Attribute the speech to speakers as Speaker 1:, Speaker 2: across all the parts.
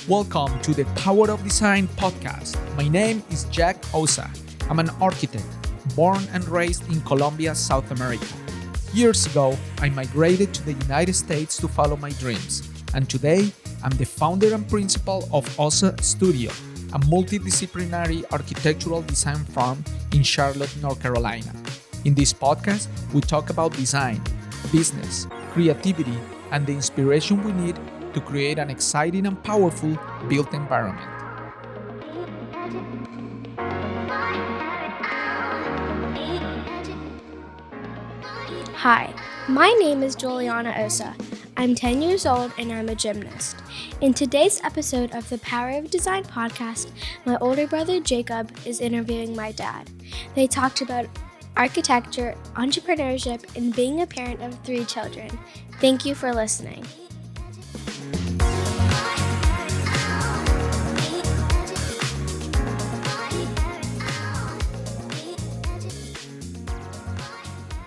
Speaker 1: Welcome to the Power of Design podcast. My name is Jack Ossa. I'm an architect, born and raised in Colombia, South America. Years ago, I migrated to the United States to follow my dreams, and today I'm the founder and principal of Ossa Studio, a multidisciplinary architectural design firm in Charlotte, North Carolina. In this podcast, we talk about design, business, creativity, and the inspiration we need to create an exciting and powerful built environment.
Speaker 2: Hi, my name is Juliana Ossa. I'm 10 years old and I'm a gymnast. In today's episode of the Power of Design podcast, my older brother Jacob is interviewing my dad. They talked about architecture, entrepreneurship, and being a parent of 3 children. Thank you for listening.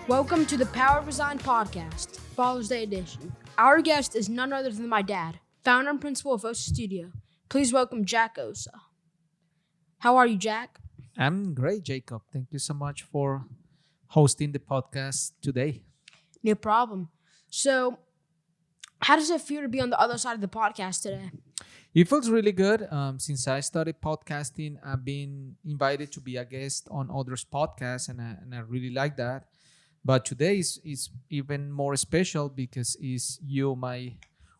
Speaker 3: Welcome to the Power of Design podcast, Father's Day edition. Our guest is none other than my dad, founder and principal of Ossa Studio. Please welcome Jack Ossa. How are you, Jack?
Speaker 1: I'm great, Jacob. Thank you so much for hosting the podcast today.
Speaker 3: No problem. So, how does it feel to be on the other side of the podcast today?
Speaker 1: It feels really good. Since I started podcasting, I've been invited to be a guest on others' podcasts, and I really like that. But today is even more special because it's you, my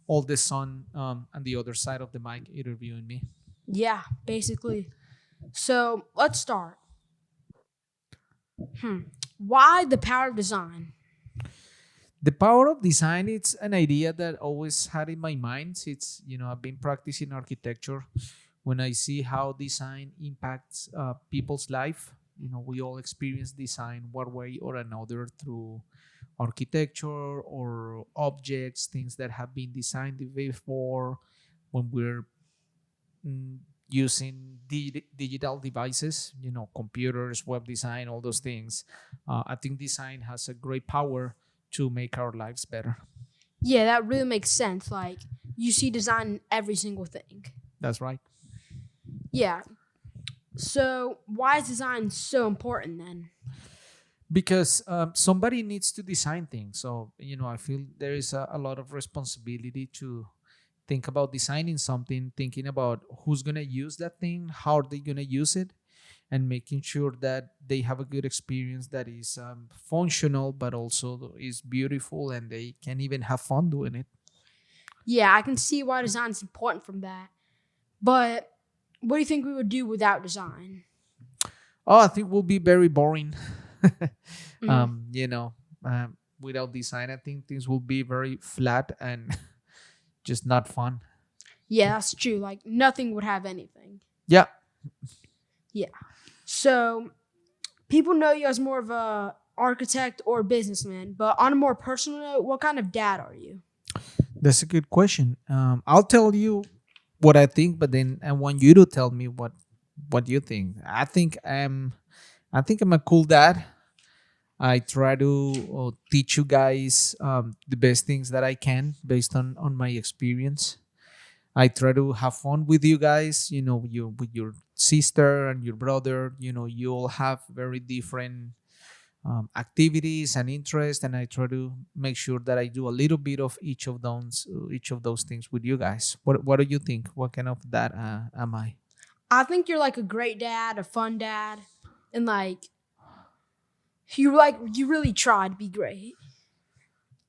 Speaker 1: oldest son, on the other side of the mic interviewing me.
Speaker 3: Yeah, basically. So, let's start. Why the power of design?
Speaker 1: The power of design, it's an idea that I always had in my mind. I've been practicing architecture. When I see how design impacts people's life, we all experience design one way or another through architecture or objects, things that have been designed before when we're using digital devices, computers, web design, all those things. I think design has a great power to make our lives better.
Speaker 3: Yeah, that really makes sense. Like, you see design in every single thing.
Speaker 1: That's right.
Speaker 3: Yeah. So, why is design so important then?
Speaker 1: Because somebody needs to design things. So, I feel there is a lot of responsibility to think about designing something, thinking about who's going to use that thing, how are they going to use it, and making sure that they have a good experience that is functional, but also is beautiful, and they can even have fun doing it.
Speaker 3: Yeah, I can see why design is important from that. But what do you think we would do without design?
Speaker 1: Oh, I think we'll be very boring.
Speaker 3: Mhm.
Speaker 1: Without design, I think things will be very flat and just not fun.
Speaker 3: Yeah, that's true. Like, nothing would have anything.
Speaker 1: Yeah.
Speaker 3: Yeah. So, people know you as more of a architect or businessman, but on a more personal note, what kind of dad are you?
Speaker 1: That's a good question. I'll tell you what I think, but then I want you to tell me what you think. I think I'm a cool dad. I try to teach you guys the best things that I can based on my experience. I try to have fun with you guys. You with your sister and your brother. You all have very different activities and interests, and I try to make sure that I do a little bit of each of those things with you guys. What do you think? What kind of dad am I?
Speaker 3: I think you're like a great dad, a fun dad, and you really try to be great.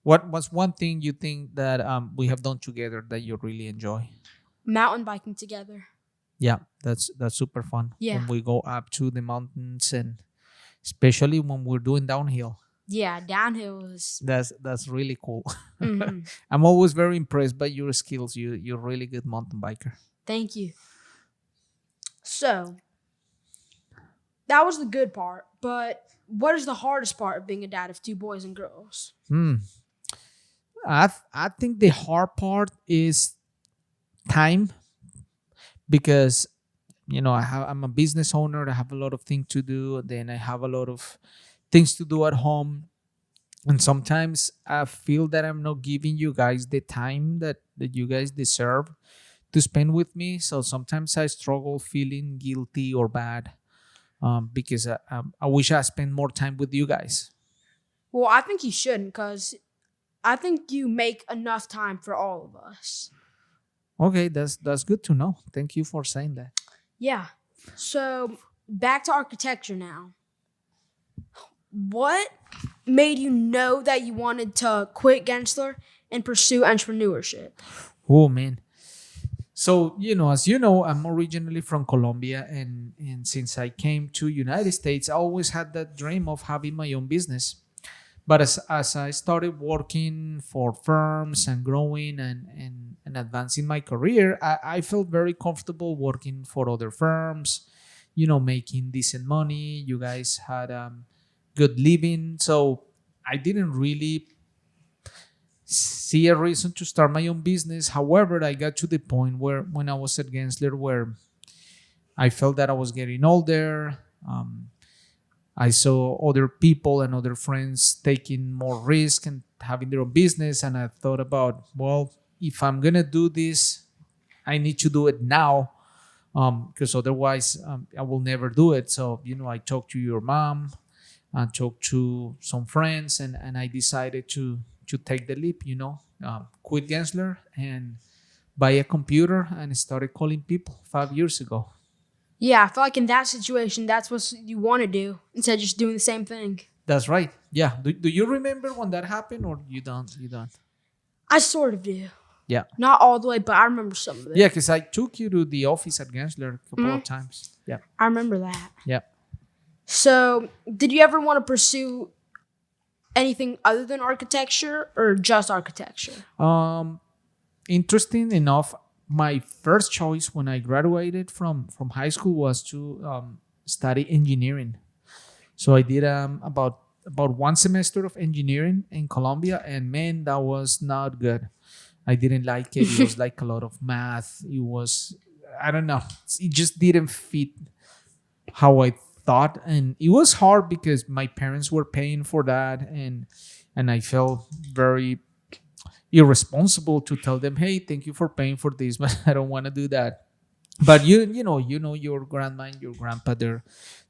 Speaker 1: What was one thing you think that we have done together that you really enjoy?
Speaker 3: Mountain biking together.
Speaker 1: Yeah, that's super fun
Speaker 3: Yeah.
Speaker 1: when we go up to the mountains, and especially when we're doing downhill.
Speaker 3: Yeah, downhill is.
Speaker 1: That's really cool.
Speaker 3: Mhm.
Speaker 1: I'm always very impressed by your skills. You're a really good mountain biker.
Speaker 3: Thank you. So, that was the good part, but what is the hardest part of being a dad of 2 boys and girls?
Speaker 1: I think the hard part is time because I'm a business owner. I have a lot of things to do. Then I have a lot of things to do at home, and sometimes I feel that I'm not giving you guys the time that you guys deserve to spend with me. So sometimes I struggle feeling guilty or bad, because I wish I spent more time with you guys.
Speaker 3: Well, I think you shouldn't, because I think you make enough time for all of us.
Speaker 1: Okay, that's good to know. Thank you for saying that.
Speaker 3: Yeah. So back to architecture now. What made you know that you wanted to quit Gensler and pursue entrepreneurship?
Speaker 1: Oh man. So, as you know, I'm originally from Colombia, and since I came to United States, I always had that dream of having my own business. But as I started working for firms and growing and advancing my career, I felt very comfortable working for other firms, making decent money. You guys had good living. So I didn't really see a reason to start my own business. However, I got to the point where when I was at Gensler, where I felt that I was getting older. I saw other people and other friends taking more risk and having their own business. And I thought about, well, if I'm going to do this, I need to do it now, because otherwise I will never do it. So, I talked to your mom, I talked to some friends, and I decided to take the leap, quit Gensler and buy a computer and started calling people 5 years ago.
Speaker 3: Yeah, I feel like in that situation, that's what you want to do instead of just doing the same thing.
Speaker 1: That's right. Yeah. Do you remember when that happened, or you don't? You don't?
Speaker 3: I sort of do.
Speaker 1: Yeah.
Speaker 3: Not all the way, but I remember some of it.
Speaker 1: Yeah, because I took you to the office at Gensler a couple of times. Yeah.
Speaker 3: I remember that.
Speaker 1: Yeah.
Speaker 3: So, did you ever want to pursue anything other than architecture or just architecture?
Speaker 1: Interesting enough, my first choice when I graduated from high school was to study engineering. So I did about one semester of engineering in Colombia, and man, that was not good. I didn't like it. It was like a lot of math. It was, I don't know, it just didn't fit how I thought, and it was hard because my parents were paying for that, and I felt very irresponsible to tell them, hey, thank you for paying for this, but I don't want to do that. But you know your grandma and your grandpa, they're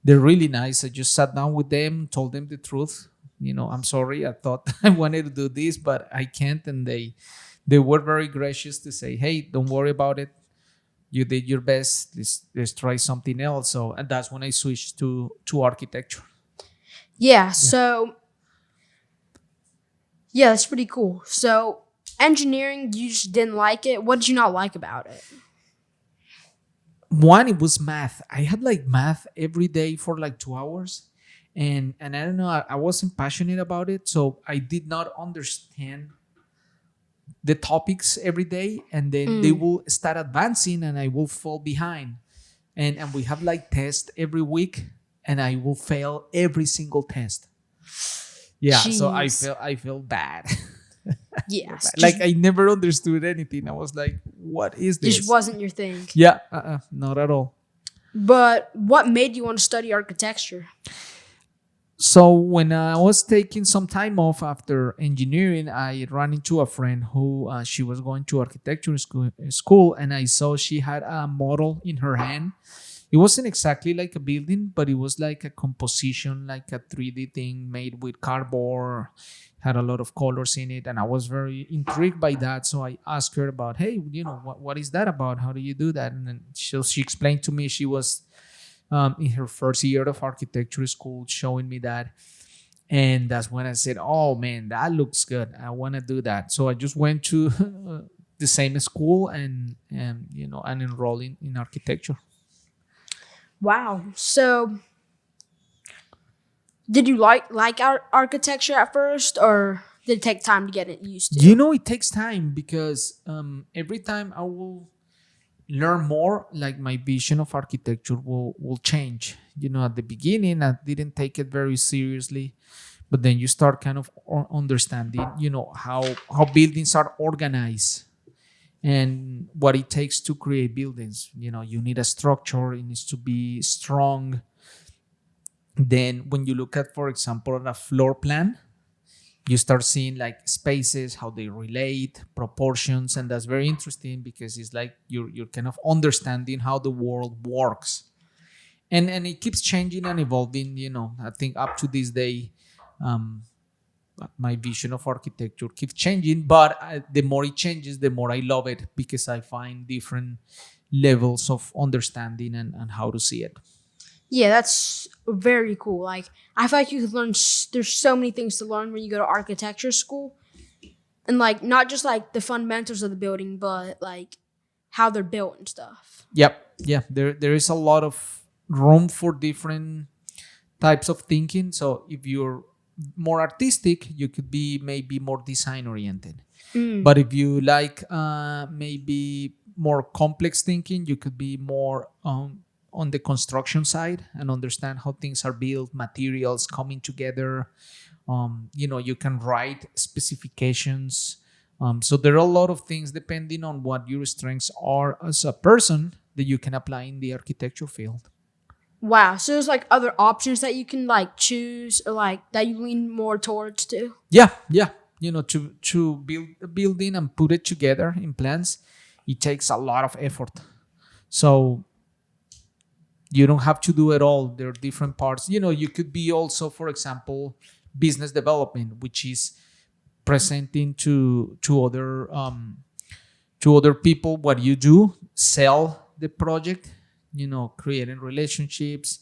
Speaker 1: really nice. I just sat down with them, told them the truth. I'm sorry, I thought I wanted to do this, but I can't. And they were very gracious to say, hey, don't worry about it, you did your best, let's try something else. So, and that's when I switched to architecture.
Speaker 3: Yeah, so yeah, that's pretty cool. So engineering, you just didn't like it. What did you not like about it?
Speaker 1: One, it was math. I had like math every day for like 2 hours, and I don't know, I wasn't passionate about it, so I did not understand the topics every day, and then they will start advancing and I will fall behind, and we have like tests every week, and I will fail every single test. Yeah.
Speaker 3: Jeez.
Speaker 1: So I felt bad.
Speaker 3: Yes.
Speaker 1: Like I never understood anything. I was like, what is this?
Speaker 3: Just wasn't your thing.
Speaker 1: Yeah, not at all.
Speaker 3: But what made you want to study architecture?
Speaker 1: So when I was taking some time off after engineering, I ran into a friend who she was going to architecture school, and I saw she had a model in her hand. It wasn't exactly like a building, but it was like a composition, like a 3D thing made with cardboard, had a lot of colors in it, and I was very intrigued by that. So I asked her about, hey, what is that about? How do you do that? And then she explained to me she was in her first year of architecture school showing me that. And that's when I said, oh man, that looks good. I want to do that. So I just went to the same school and enrolled in architecture.
Speaker 3: Wow. So did you like architecture at first, or did it take time to get it used to?
Speaker 1: It takes time because every time I will learn more, like my vision of architecture will change. At the beginning, I didn't take it very seriously, but then you start kind of understanding, how buildings are organized and what it takes to create buildings. You need a structure, it needs to be strong. Then when you look at, for example, a floor plan, you start seeing like spaces, how they relate, proportions, and that's very interesting because it's like you're kind of understanding how the world works, and it keeps changing and evolving. I think up to this day, um, my vision of architecture keeps changing, but the more it changes, the more I love it because I find different levels of understanding and how to see it.
Speaker 3: Yeah, that's very cool. Like, I feel like you could learn. There's so many things to learn when you go to architecture school, and like not just like the fundamentals of the building, but like how they're built and stuff.
Speaker 1: Yep. Yeah. There is a lot of room for different types of thinking. So if you're more artistic, you could be maybe more design oriented. But if you like maybe more complex thinking, you could be more on the construction side and understand how things are built, materials coming together. You can write specifications. So there are a lot of things depending on what your strengths are as a person that you can apply in the architecture field.
Speaker 3: Wow. So there's like other options that you can like choose or like that you lean more towards too.
Speaker 1: Yeah, yeah. To build a building and put it together in plans, it takes a lot of effort. So you don't have to do it all. There are different parts. You could be also, for example, business development, which is presenting to other people what you do, sell the project, creating relationships,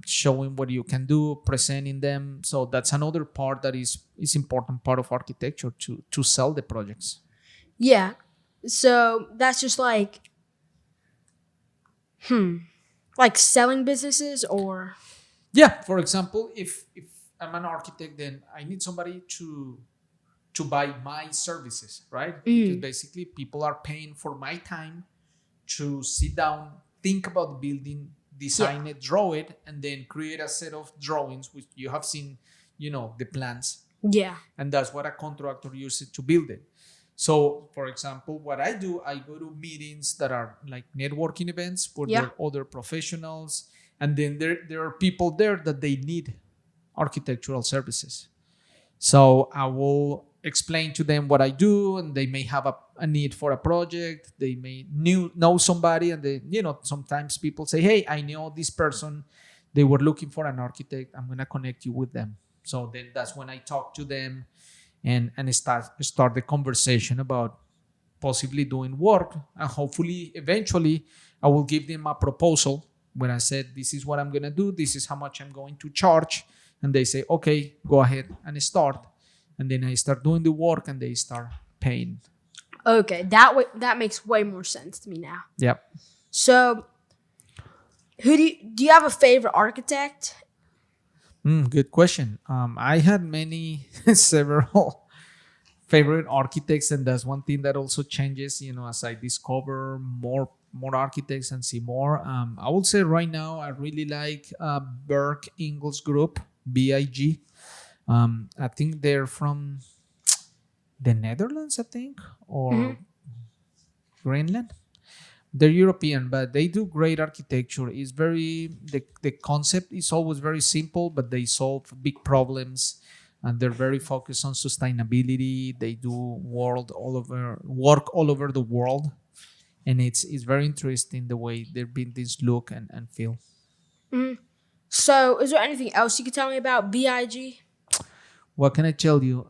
Speaker 1: showing what you can do, presenting them. So that's another part that is important part of architecture to sell the projects.
Speaker 3: Yeah. So that's just like selling businesses or
Speaker 1: Yeah, for example, if I'm an architect, then I need somebody to buy my services, right? Because basically people are paying for my time to sit down, think about the building, design it, draw it, and then create a set of drawings which you have seen, the plans.
Speaker 3: yeah.
Speaker 1: And that's what a contractor uses to build it. So, for example, what I do, I go to meetings that are like networking events where there are other professionals, and then there are people there that they need architectural services. So I will explain to them what I do, and they may have a need for a project. They may know somebody, and sometimes people say, "Hey, I know this person. They were looking for an architect. I'm gonna connect you with them." So then that's when I talk to them and start the conversation about possibly doing work, and hopefully eventually I will give them a proposal when I said this is what I'm gonna do, this is how much I'm going to charge, and they say okay, go ahead and start, and then I start doing the work and they start paying.
Speaker 3: Okay, that makes way more sense to me now.
Speaker 1: Yep.
Speaker 3: So, who do you have a favorite architect?
Speaker 1: Good question. I had many several favorite architects, and that's one thing that also changes as I discover more architects and see more. I would say right now I really like Berg Ingels Group, BIG. I think they're from the Netherlands, I think, or Greenland. They're European, but they do great architecture. It's the concept is always very simple, but they solve big problems, and they're very focused on sustainability. They do work all over the world, and it's very interesting the way their buildings look and feel.
Speaker 3: So, is there anything else you could tell me about BIG?
Speaker 1: What can I tell you?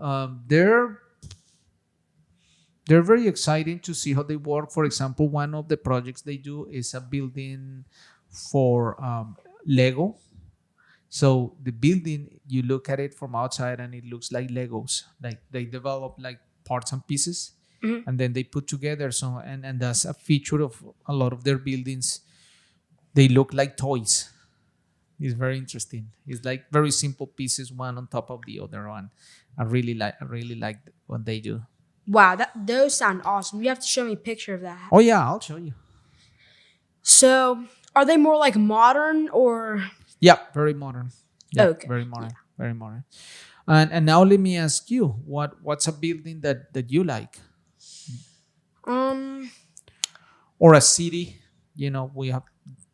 Speaker 1: They're very exciting to see how they work. For example, one of the projects they do is a building for Lego. So the building, you look at it from outside and it looks like Legos. Like they develop like parts and pieces, and then they put together. So and that's a feature of a lot of their buildings. They look like toys. It's very interesting. It's like very simple pieces, one on top of the other one. I really like what they do.
Speaker 3: Wow, those sound awesome. You have to show me a picture of that.
Speaker 1: Oh yeah, I'll show you.
Speaker 3: So, are they more like modern or?
Speaker 1: Yeah, very modern. Yeah,
Speaker 3: Okay.
Speaker 1: very modern. Very modern. And now let me ask you, what's a building that you like,
Speaker 3: Um,
Speaker 1: or a city? We have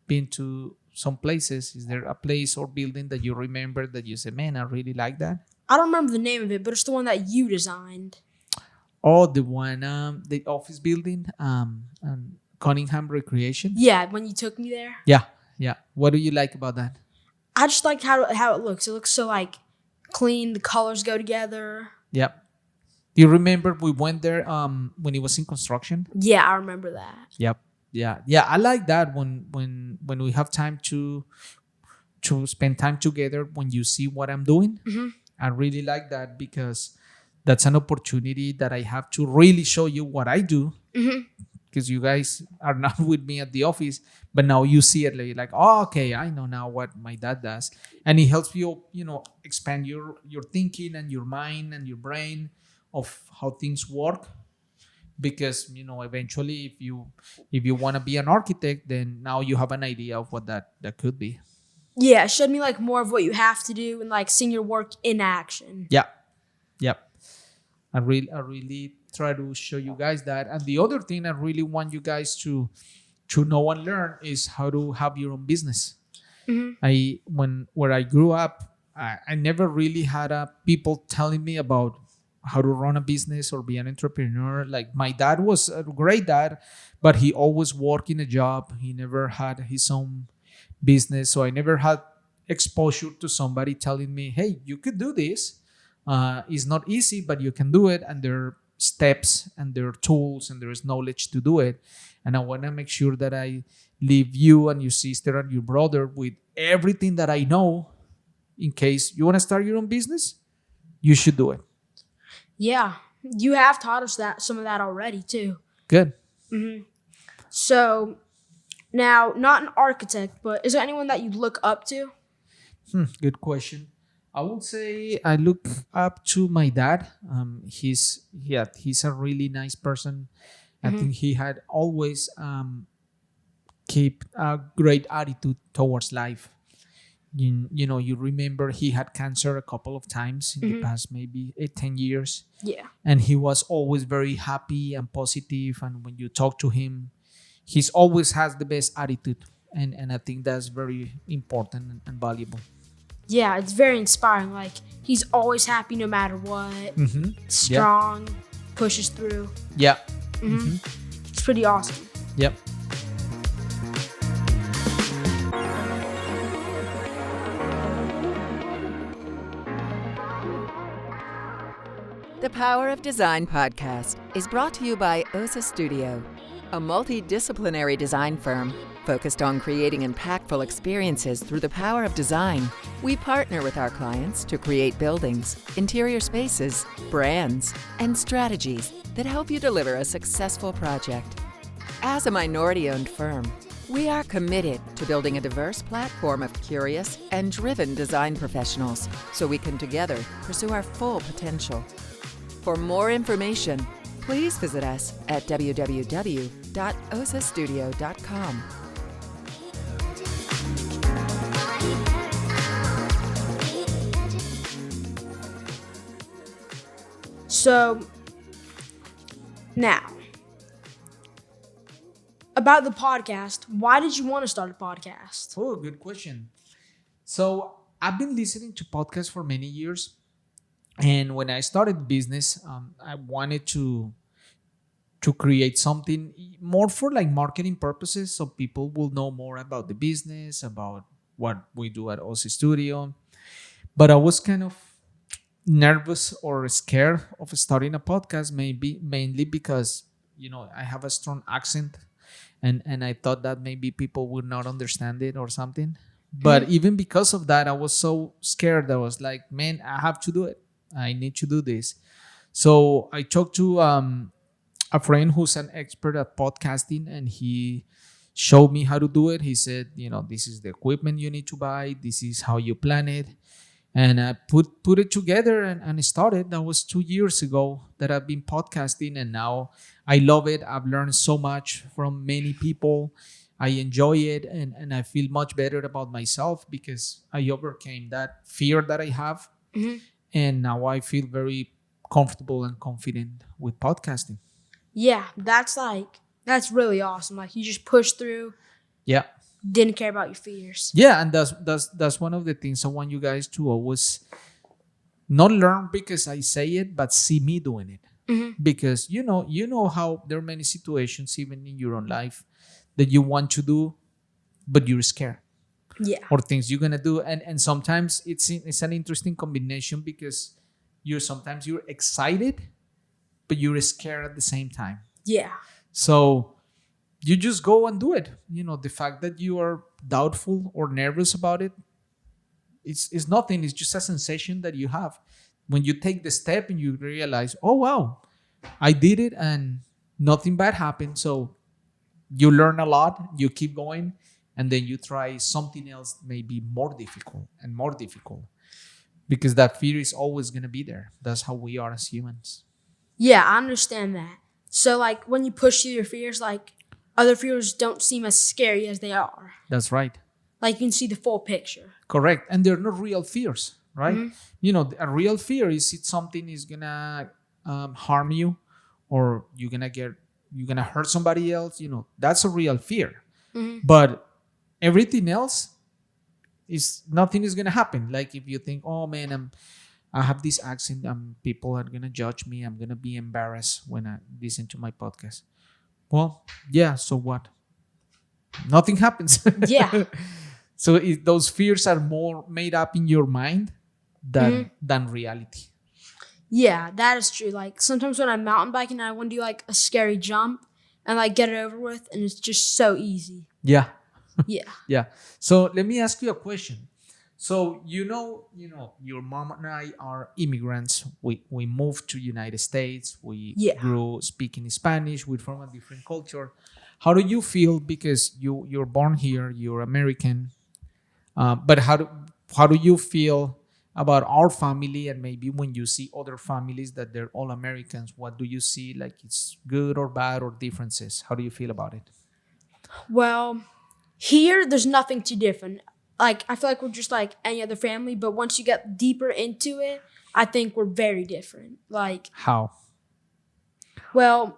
Speaker 1: been to some places. Is there a place or building that you remember that you say, man, I really like that?
Speaker 3: I don't remember the name of it, but it's the one that you designed.
Speaker 1: Oh, the one, the office building, Cunningham Recreation.
Speaker 3: Yeah, when you took me there.
Speaker 1: Yeah, yeah. What do you like about that?
Speaker 3: I just liked how it looks. It looks so like clean. The colors go together.
Speaker 1: Yep. Do you remember we went there when it was in construction?
Speaker 3: Yeah, I remember that.
Speaker 1: Yep. Yeah. Yeah. I like that when we have time to spend time together when you see what I'm doing.
Speaker 3: Mm-hmm.
Speaker 1: I really like that because that's an opportunity that I have to really show you what I do.
Speaker 3: Mm-hmm.
Speaker 1: Because you guys are not with me at the office, but now you see it like, oh, okay, I know now what my dad does, and it helps you, expand your thinking and your mind and your brain of how things work. Because eventually, if you want to be an architect, then now you have an idea of what that could be.
Speaker 3: Yeah, it showed me like more of what you have to do and like seeing your work in action.
Speaker 1: Yeah, yep. I really try to show you guys that. And the other thing I really want you guys to know and learn is how to have your own business.
Speaker 3: Mm-hmm.
Speaker 1: Where I grew up, I never really had people telling me about how to run a business or be an entrepreneur. Like my dad was a great dad, but he always worked in a job. He never had his own business, so I never had exposure to somebody telling me, "Hey, you could do this. It's not easy, but you can do it, and there are steps and there are tools and there is knowledge to do it." And I want to make sure that I leave you and your sister and your brother with everything that I know. In case you want to start your own business, you should do it.
Speaker 3: Yeah, you have taught us some of that already too.
Speaker 1: Good.
Speaker 3: Mm-hmm. So now, not an architect, but is there anyone that you look up to?
Speaker 1: Good question. I would say I look up to my dad. He's a really nice person. I think he had always keep a great attitude towards life. You remember he had cancer a couple of times in the past, maybe 10 years.
Speaker 3: Yeah.
Speaker 1: And he was always very happy and positive. And when you talk to him, he's always has the best attitude. And I think that's very important and valuable.
Speaker 3: Yeah, it's very inspiring. Like, he's always happy no matter what. Strong, pushes through.
Speaker 1: Yeah.
Speaker 3: It's pretty awesome.
Speaker 1: Yep.
Speaker 4: The Power of Design podcast is brought to you by Ossa Studio, a multidisciplinary design firm focused on creating impactful experiences through the power of design. We partner with our clients to create buildings, interior spaces, brands, and strategies that help you deliver a successful project. As a minority-owned firm, we are committed to building a diverse platform of curious and driven design professionals so we can together pursue our full potential. For more information, please visit us at www.ossastudio.com.
Speaker 3: So, now, about the podcast, why did you want to start a podcast?
Speaker 1: Oh, good question. So I've been listening to podcasts for many years. And when I started business, I wanted to create something more for like marketing purposes, so people will know more about the business, about what we do at Ossa Studio. But I was kind of nervous or scared of starting a podcast, mainly because I have a strong accent, and I thought that maybe people would not understand it or something. But even because of that, I was so scared. I was like, man, I have to do it. I need to do this. So I talked to a friend who's an expert at podcasting, and he showed me how to do it. He said, this is the equipment you need to buy. This is how you plan it. And I put it together and started. That was 2 years ago that I've been podcasting, and now I love it. I've learned so much from many people. I enjoy it, and I feel much better about myself because I overcame that fear that I have. And now I feel very comfortable and confident with podcasting.
Speaker 3: Yeah, that's really awesome. Like, you just pushed through.
Speaker 1: Yeah.
Speaker 3: Didn't care about your fears.
Speaker 1: Yeah, and that's one of the things I want you guys to always Not learn because I say it, but see me doing it. Because you know how there are many situations even in your own life that you want to do, but you're scared,
Speaker 3: Yeah.
Speaker 1: or things you're gonna do, and sometimes it's an interesting combination because you're excited, but you're scared at the same time.
Speaker 3: Yeah.
Speaker 1: So you just go and do it. The fact that you are doubtful or nervous about it, it's nothing. It's just a sensation that you have when you take the step and you realize, oh wow, I did it and nothing bad happened. So you learn a lot, you keep going, and then you try something else, maybe more difficult and more difficult, because that fear is always going to be there. That's how we are as humans.
Speaker 3: Yeah, I understand that. So, like, when you push through your fears, like, other fears don't seem as scary as they are.
Speaker 1: That's right.
Speaker 3: Like, you can see the full picture.
Speaker 1: Correct. And they're not real fears, right? A real fear is it something is gonna harm you, or you're gonna hurt somebody else. That's a real fear. But everything else is nothing is gonna happen. Like if you think, oh man, I have this accent, people are gonna judge me. I'm gonna be embarrassed when I listen to my podcast. Well, yeah. So what? Nothing happens.
Speaker 3: Yeah.
Speaker 1: So those fears are more made up in your mind than reality.
Speaker 3: Yeah, that is true. Like, sometimes when I'm mountain biking, I want to do, like, a scary jump and, like, get it over with, and it's just so easy.
Speaker 1: Yeah.
Speaker 3: Yeah.
Speaker 1: Yeah. So let me ask you a question. So your mom and I are immigrants. We moved to United States. We
Speaker 3: Yeah.
Speaker 1: grew speaking Spanish. We're from a different culture. How do you feel? Because you're born here, you're American. But how do you feel about our family, and maybe when you see other families that they're all Americans, what do you see, like it's good or bad or differences? How do you feel about it?
Speaker 3: Well, here, there's nothing too different. Like, I feel like we're just like any other family, but once you get deeper into it, I think we're very different. Like,
Speaker 1: How?
Speaker 3: well,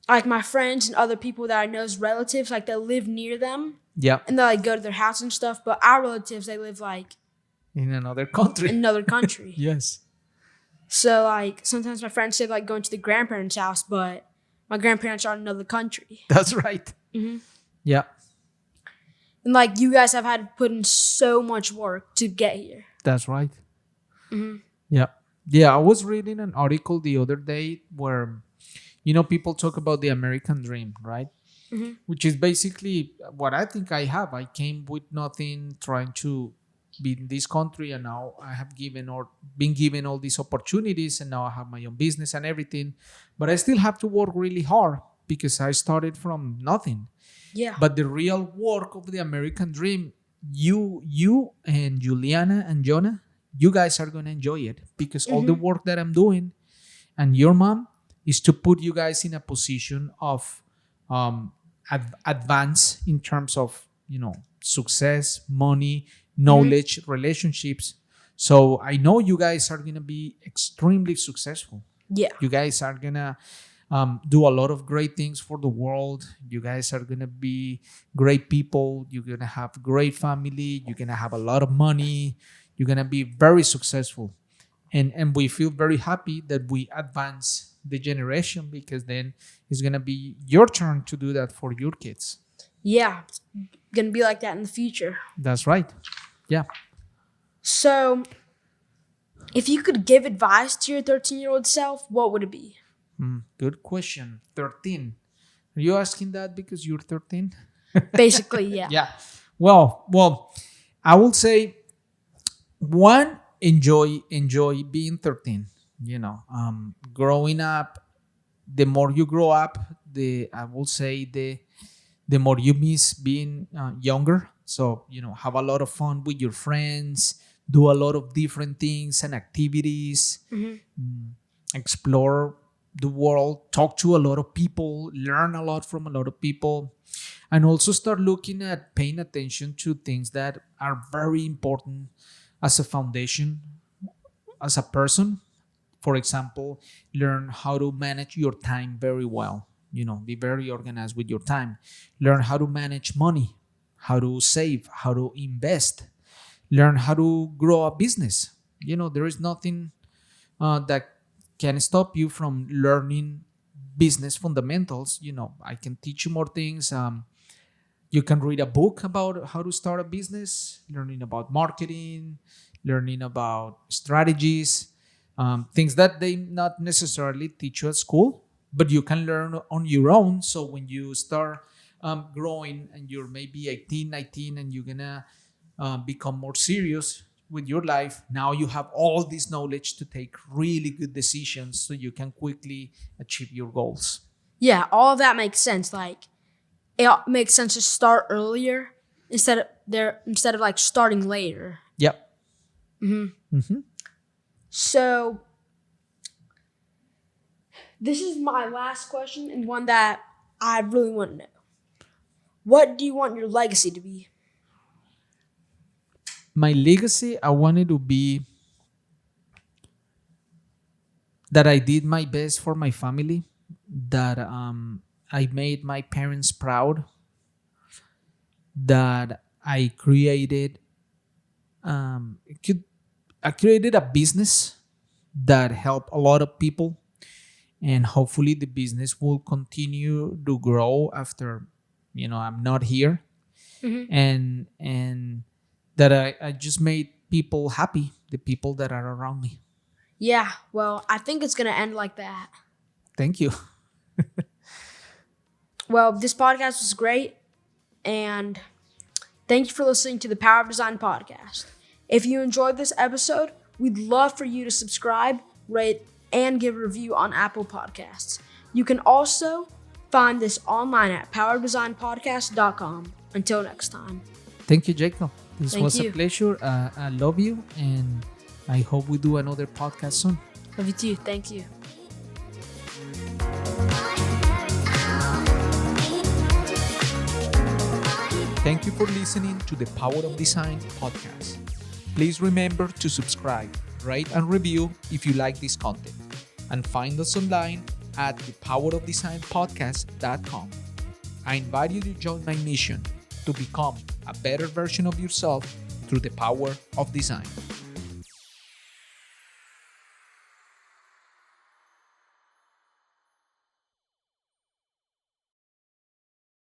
Speaker 3: like my friends and other people that I know as relatives, like they live near them
Speaker 1: Yeah.
Speaker 3: and they like go to their house and stuff. But our relatives, they live like
Speaker 1: In another country.
Speaker 3: in another country.
Speaker 1: Yes.
Speaker 3: So like sometimes my friends say like going to the grandparents' house, but my grandparents are in another country.
Speaker 1: That's right. Yeah.
Speaker 3: And like you guys have had to put in so much work to get here.
Speaker 1: That's right. Yeah. Yeah. I was reading an article the other day where, people talk about the American dream, right? Which is basically what I think I have. I came with nothing, trying to be in this country, and now I have been given all these opportunities, and now I have my own business and everything. But I still have to work really hard because I started from nothing.
Speaker 3: Yeah.
Speaker 1: But the real work of the American dream, you and Juliana and Jonah, you guys are gonna enjoy it, because all the work that I'm doing and your mom is to put you guys in a position of advance in terms of success, money, knowledge, relationships. So I know you guys are gonna be extremely successful.
Speaker 3: Yeah.
Speaker 1: You guys are gonna do a lot of great things for the world. You guys are gonna be great people. You're gonna have great family. You're gonna have a lot of money. You're gonna be very successful, and we feel very happy that we advance the generation, because then it's gonna be your turn to do that for your kids.
Speaker 3: Yeah. It's gonna be like that in the future.
Speaker 1: That's right. Yeah.
Speaker 3: So if you could give advice to your 13-year-old self, what would it be?
Speaker 1: Good question. 13. Are you asking that because you're 13?
Speaker 3: Basically, yeah.
Speaker 1: Yeah. Well, I will say, one, enjoy being 13. Growing up, the more you grow up, I will say the more you miss being younger. So, have a lot of fun with your friends, do a lot of different things and activities, explore the world, talk to a lot of people, learn a lot from a lot of people, and also start looking at paying attention to things that are very important as a foundation, as a person. For example, learn how to manage your time very well. Be very organized with your time. Learn how to manage money, how to save, how to invest. Learn how to grow a business. There is nothing that can stop you from learning business fundamentals. I can teach you more things. You can read a book about how to start a business, learning about marketing, learning about strategies, things that they not necessarily teach you at school, but you can learn on your own. So when you start growing and you're maybe 18, 19, and you're gonna become more serious with your life, now you have all this knowledge to take really good decisions so you can quickly achieve your goals.
Speaker 3: Yeah, all of that makes sense. Like, it makes sense to start earlier instead of like starting later.
Speaker 1: Yep.
Speaker 3: So this is my last question, and one that I really want to know. What do you want your legacy to be?
Speaker 1: My legacy, I want it to be that I did my best for my family, that I made my parents proud, that I created I created a business that helped a lot of people, and hopefully the business will continue to grow after I'm not here. And that I just made people happy, the people that are around me.
Speaker 3: Yeah, well, I think it's going to end like that.
Speaker 1: Thank you.
Speaker 3: Well, this podcast was great, and thank you for listening to the Power of Design podcast. If you enjoyed this episode, we'd love for you to subscribe, rate, and give a review on Apple Podcasts. You can also find this online at powerdesignpodcast.com. Until next time.
Speaker 1: Thank you, Jacob. This
Speaker 3: Thank
Speaker 1: was
Speaker 3: you.
Speaker 1: a pleasure. I love you, and I hope we do another podcast soon.
Speaker 3: Love you too. Thank you.
Speaker 1: Thank you for listening to the Power of Design podcast. Please remember to subscribe, rate, and review if you like this content. And find us online at thepowerofdesignpodcast.com. I invite you to join my mission to become a better version of yourself through the power of design.